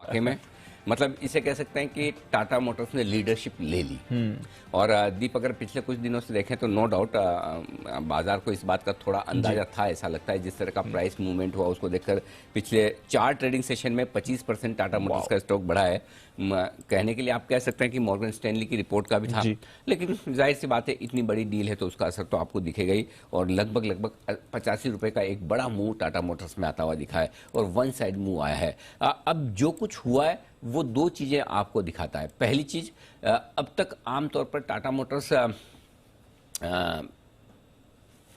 वाकई में मतलब इसे कह सकते हैं कि टाटा मोटर्स ने लीडरशिप ले ली। और दीप अगर पिछले कुछ दिनों से देखें तो नो डाउट बाजार को इस बात का थोड़ा अंदाजा था, ऐसा लगता है जिस तरह का प्राइस मूवमेंट हुआ उसको देखकर। पिछले 4 ट्रेडिंग सेशन में 25% टाटा मोटर्स का स्टॉक बढ़ा है। कहने के लिए आप कह सकते हैं कि मॉर्गन स्टैनली की रिपोर्ट का भी था, लेकिन जाहिर सी बात है इतनी बड़ी डील है तो उसका असर तो आपको दिखेगा ही। और लगभग 85 रुपए का एक बड़ा मूव टाटा मोटर्स में आता हुआ दिखा है और वन साइड मूव आया है। अब जो कुछ हुआ है वो 2 चीजें आपको दिखाता है। पहली चीज, अब तक आमतौर पर टाटा मोटर्स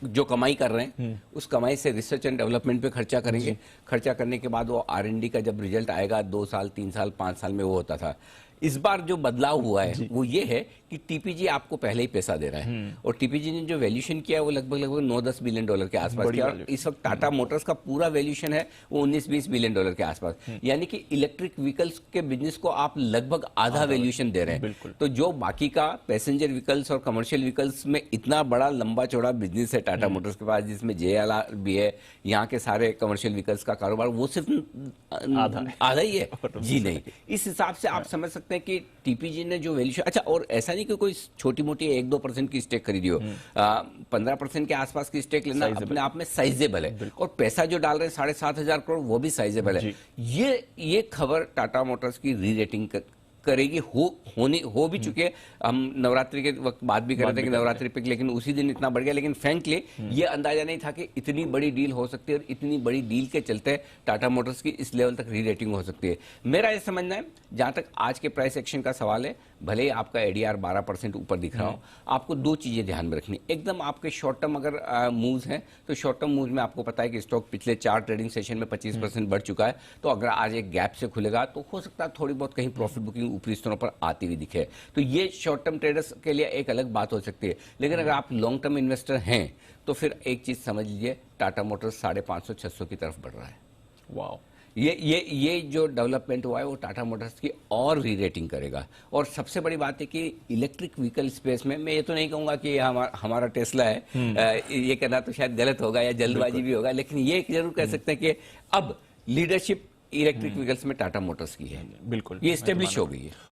जो कमाई कर रहे हैं उस कमाई से रिसर्च एंड डेवलपमेंट पे खर्चा करेंगे। खर्चा करने के बाद वो R&D का जब रिजल्ट आएगा 2 साल 3 साल 5 साल में वो होता था। इस बार जो बदलाव हुआ है वो ये है कि टीपीजी आपको पहले ही पैसा दे रहा है और टीपीजी ने जो वैल्यूएशन किया है वो लगभग 9-10 बिलियन डॉलर के आसपास किया। और इस वक्त टाटा मोटर्स का पूरा वैल्यूएशन है वो 19-20 बिलियन डॉलर के आसपास, यानी कि इलेक्ट्रिक व्हीकल्स के बिजनेस को आप लगभग आधा वैल्यूएशन दे रहे हैं। तो जो बाकी का पैसेंजर व्हीकल्स और कमर्शियल व्हीकल्स में इतना बड़ा लंबा चौड़ा बिजनेस है टाटा मोटर्स के पास, जिसमें JLR भी है, यहाँ के सारे कमर्शियल व्हीकल्स का कारोबार, वो सिर्फ आधा ही है जी नहीं। इस हिसाब से आप समझ सकते हैं कि टीपीजी ने जो वैल्यूएशन, अच्छा और ऐसा नहीं कि कोई छोटी मोटी 1-2% की स्टेक खरीदी हो, 15% के आसपास की स्टेक लेना अपने आप में साइजेबल है। और पैसा जो डाल रहे हैं 7,500 करोड़ वो भी साइजेबल है। ये खबर टाटा मोटर्स की री रेटिंग करेगी, हो भी चुके हैं। हम नवरात्रि के वक्त बात भी कर रहे थे कि नवरात्रि पे लेकिन उसी दिन इतना बढ़ गया, लेकिन फ्रैंकली ये अंदाजा नहीं था कि इतनी बड़ी डील हो सकती है और इतनी बड़ी डील के चलते टाटा मोटर्स की इस लेवल तक री रेटिंग हो सकती है। मेरा ये समझना है जहां तक आज के प्राइस एक्शन का सवाल है, भले ही आपका ADR 12% ऊपर दिख रहा हो, आपको 2 चीजें ध्यान में रखनी। एकदम आपके शॉर्ट टर्म अगर मूव्स हैं तो शॉर्ट टर्म मूव्स में आपको पता है कि स्टॉक पिछले 4 ट्रेडिंग सेशन में 25% बढ़ चुका है। तो अगर आज एक गैप से खुलेगा तो हो सकता है थोड़ी बहुत कहीं प्रॉफिट बुकिंग ऊपरी स्तरों पर आती हुई दिखे, तो ये शॉर्ट टर्म ट्रेडर्स के लिए एक अलग बात हो सकती है। लेकिन अगर आप लॉन्ग टर्म इन्वेस्टर हैं तो फिर एक चीज समझ लीजिए, टाटा मोटर्स 550-600 की तरफ बढ़ रहा है। वाह, ये जो डेवलपमेंट हुआ है वो टाटा मोटर्स की और री रेटिंग करेगा। और सबसे बड़ी बात है कि इलेक्ट्रिक व्हीकल स्पेस में मैं ये तो नहीं कहूंगा कि हमारा टेस्ला है, ये कहना तो शायद गलत होगा या जल्दबाजी भी होगा, लेकिन ये जरूर कह सकते हैं कि अब लीडरशिप इलेक्ट्रिक व्हीकल्स में टाटा मोटर्स की है, बिल्कुल ये स्टेब्लिश हो गई है।